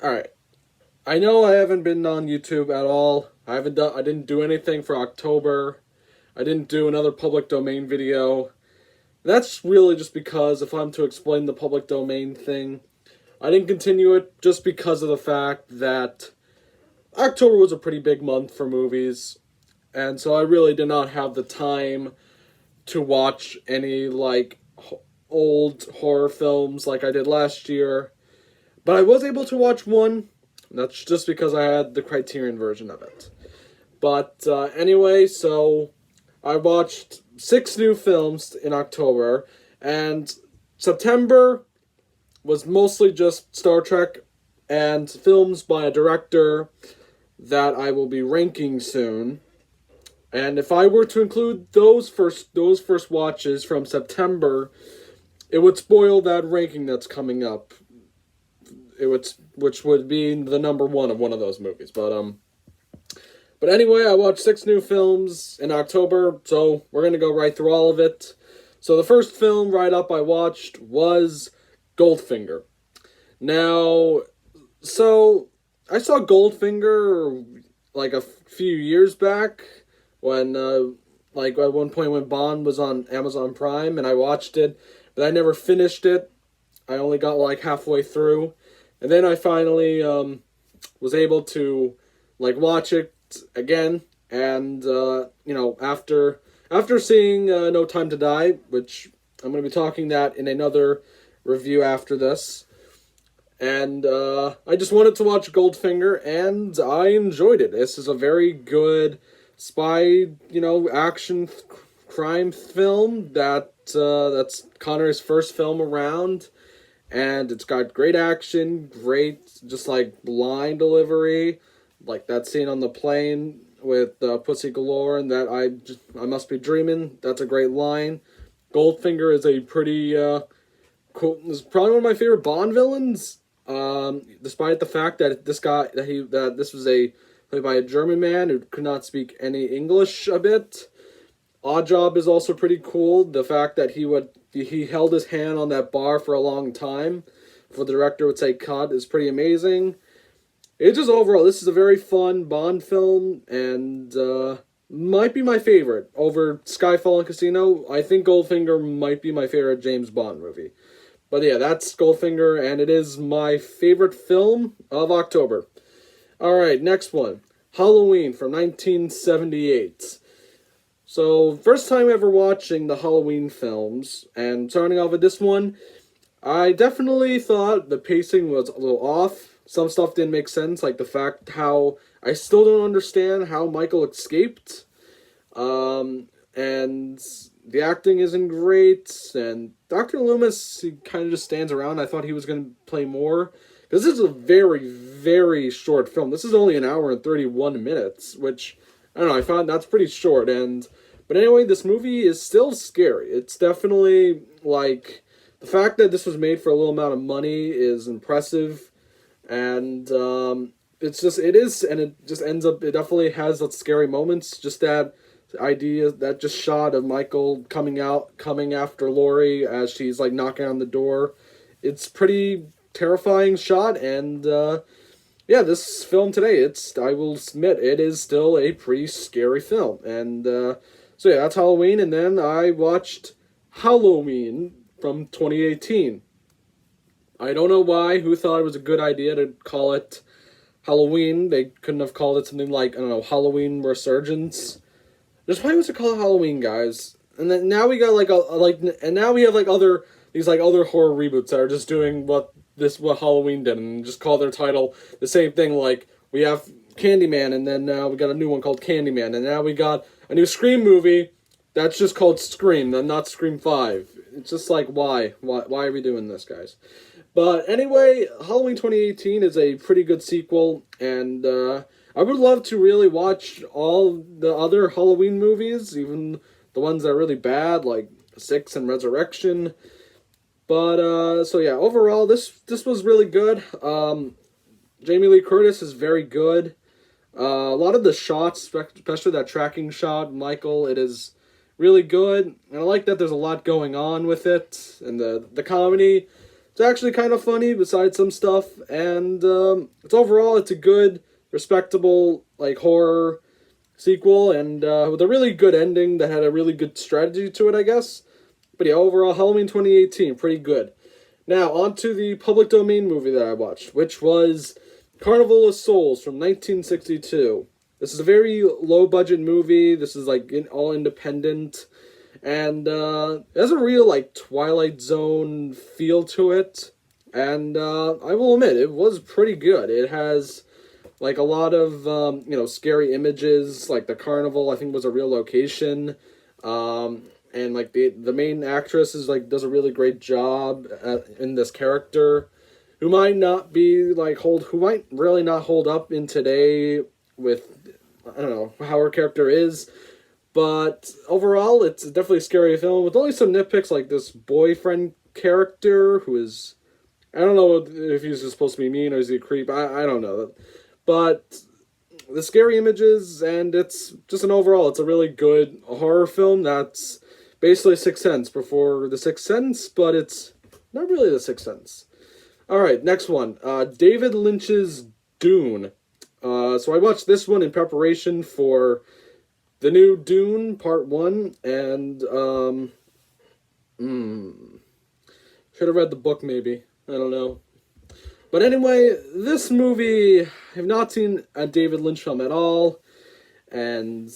Alright. I know I haven't been on YouTube at all. I didn't do anything for October. I didn't do another public domain video. That's really just because if I'm to explain the public domain thing, I didn't continue it just because of the fact that October was a pretty big month for movies, and so I really did not have the time to watch any old horror films like I did last year. But I was able to watch one. That's just because I had the Criterion version of it. But anyway, so I watched 6 new films in October, and September was mostly just Star Trek and films by a director that I will be ranking soon. And if I were to include those first watches from September, it would spoil that ranking that's coming up. Which would be the number one of those movies. But anyway, I watched 6 new films in October, so we're gonna go right through all of it. So the first film right up I watched was Goldfinger. Now, so I saw Goldfinger like a few years back when at one point when Bond was on Amazon Prime, and I watched it, but I never finished it. I only got like halfway through. And then I finally was able to watch it again, and after seeing No Time to Die, which I'm going to be talking that in another review after this, and I just wanted to watch Goldfinger, and I enjoyed it. This is a very good spy, action crime film that's Connor's first film around. And it's got great action, great just line delivery, like that scene on the plane with Pussy Galore, and that I must be dreaming. That's a great line. Goldfinger is a pretty cool. Is probably one of my favorite Bond villains. Despite the fact that this was played by a German man who could not speak any English a bit. Oddjob is also pretty cool. The fact that he held his hand on that bar for a long time before the director would say cut is pretty amazing. It's just overall, this is a very fun Bond film, and might be my favorite. Over Skyfall and Casino, I think Goldfinger might be my favorite James Bond movie. But yeah, that's Goldfinger, and it is my favorite film of October. Alright, next one. Halloween from 1978. So, first time ever watching the Halloween films, and starting off with this one, I definitely thought the pacing was a little off. Some stuff didn't make sense, like the fact how I still don't understand how Michael escaped. And the acting isn't great, and Dr. Loomis, he kind of just stands around. I thought he was going to play more, because this is a very, very short film. This is only an hour and 31 minutes, which, I don't know, I found that's pretty short, but anyway, this movie is still scary. It's definitely, the fact that this was made for a little amount of money is impressive, and it definitely has those scary moments, just that idea, that just shot of Michael coming after Laurie as she's, knocking on the door. It's pretty terrifying shot, and, yeah, this film today, I will admit, it is still a pretty scary film. And, so yeah, that's Halloween, and then I watched Halloween from 2018. I don't know who thought it was a good idea to call it Halloween. They couldn't have called it something like, I don't know, Halloween Resurgence. Just why was it called Halloween, guys? And then now we got, and now we have, other horror reboots that are just doing what Halloween did, and just call their title the same thing. We have Candyman, and then now we got a new one called Candyman, and now we got a new Scream movie that's just called Scream, and not Scream 5. It's just why are we doing this, guys? But anyway, Halloween 2018 is a pretty good sequel, and I would love to really watch all the other Halloween movies, even the ones that are really bad, like 6 and Resurrection. But, so yeah, overall, this was really good. Jamie Lee Curtis is very good. A lot of the shots, especially that tracking shot, Michael, it is really good. And I like that there's a lot going on with it. And the comedy, It's actually kind of funny besides some stuff, and it's a good, respectable like horror sequel, and with a really good ending that had a really good strategy to it, I guess. But yeah, overall, Halloween 2018, pretty good. Now, on to the public domain movie that I watched, which was Carnival of Souls from 1962. This is a very low budget movie. This is like all independent, and it has a real like Twilight Zone feel to it. And I will admit, it was pretty good. It has like a lot of scary images. Like the carnival, I think was a real location. And like the main actress is like does a really great job in this character, who might not be like who might really not hold up in today with I don't know how her character is, but overall it's definitely a scary film with only some nitpicks like this boyfriend character who is I don't know if he's just supposed to be mean or is he a creep. I don't know, but the scary images and it's just it's a really good horror film that's basically Sixth Sense before the Sixth Sense, but it's not really the Sixth Sense. Alright, next one. David Lynch's Dune. So I watched this one in preparation for the new Dune Part 1, and should have read the book maybe. I don't know. But anyway, this movie, I have not seen a David Lynch film at all, and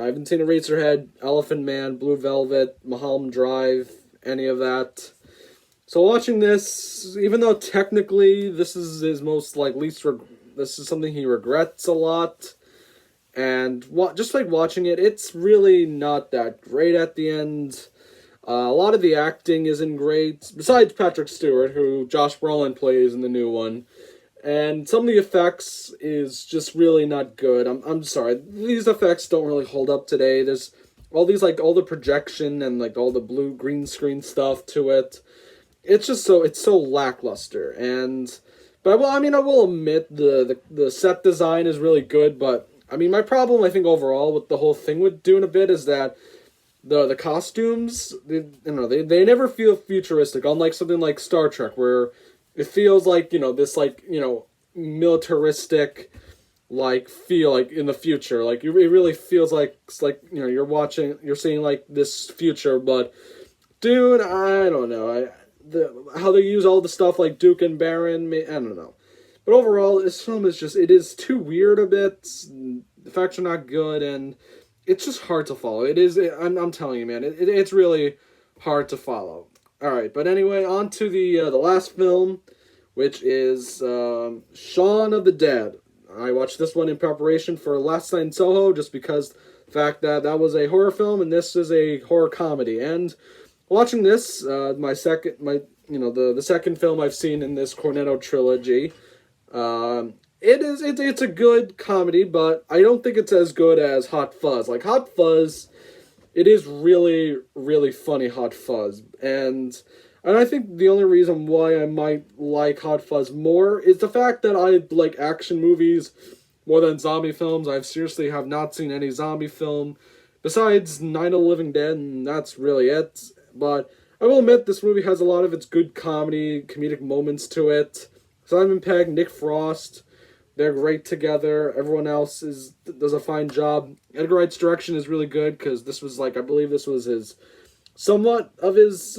I haven't seen Eraserhead, Elephant Man, Blue Velvet, Mulholland Drive, any of that. So watching this, even though technically this is his most this is something he regrets a lot, and just like watching it, it's really not that great at the end. A lot of the acting isn't great, besides Patrick Stewart, who Josh Brolin plays in the new one. And some of the effects is just really not good. I'm sorry. These effects don't really hold up today. There's all these all the projection and all the blue green screen stuff to it. It's just so lackluster. But I will admit the set design is really good, but I mean my problem I think overall with the whole thing with Dune a bit is that the costumes they never feel futuristic, unlike something like Star Trek where it feels like, this militaristic feel in the future. It really feels like it's you're seeing this future, but Dune, I don't know. How they use all the stuff like Duke and Baron, I don't know. But overall, this film it is too weird a bit. The effects are not good, and it's just hard to follow. I'm telling you, man, it's really hard to follow. Alright, but anyway, on to the last film, which is Shaun of the Dead. I watched this one in preparation for Last Night in Soho, just because the fact that was a horror film, and this is a horror comedy. And watching this, the second film I've seen in this Cornetto trilogy, it's a good comedy, but I don't think it's as good as Hot Fuzz. Hot Fuzz, it is really, really funny, Hot Fuzz. And I think the only reason why I might like Hot Fuzz more is the fact that I like action movies more than zombie films. I seriously have not seen any zombie film besides Night of the Living Dead, and that's really it. But I will admit this movie has a lot of its good comedic moments to it. Simon Pegg, Nick Frost, they're great together. Everyone else does a fine job. Edgar Wright's direction is really good because this was I believe this was somewhat of his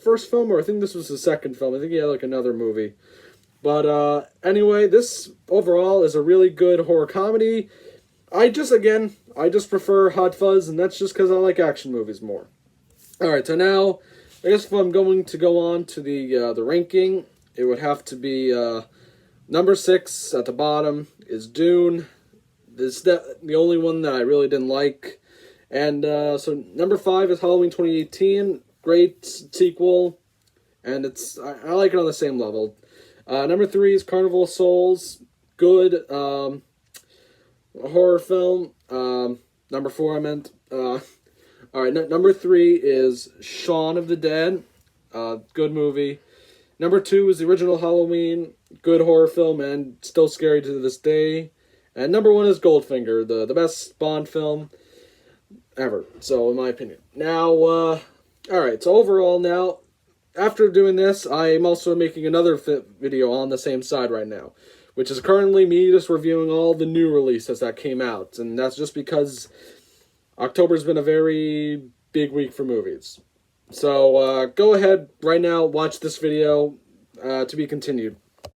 first film, or I think this was his second film. I think he had another movie. But anyway, this overall is a really good horror comedy. I just prefer Hot Fuzz, and that's just because I like action movies more. Alright, so now, I guess if I'm going to go on to the ranking, it would have to be number 6 at the bottom is Dune. This is the only one that I really didn't like. And so number 5 is Halloween 2018. Great sequel. And I like it on the same level. Number 3 is Carnival of Souls. Good horror film. Number 4 I meant. Alright, number 3 is Shaun of the Dead. Good movie. Number 2 is the original Halloween. Good horror film and still scary to this day. And number 1 is Goldfinger, the best Bond film ever, so in my opinion. Now, alright, so overall now, after doing this, I'm also making another video on the same side right now, which is currently me just reviewing all the new releases that came out, and that's just because October's been a very big week for movies. So go ahead right now, watch this video to be continued.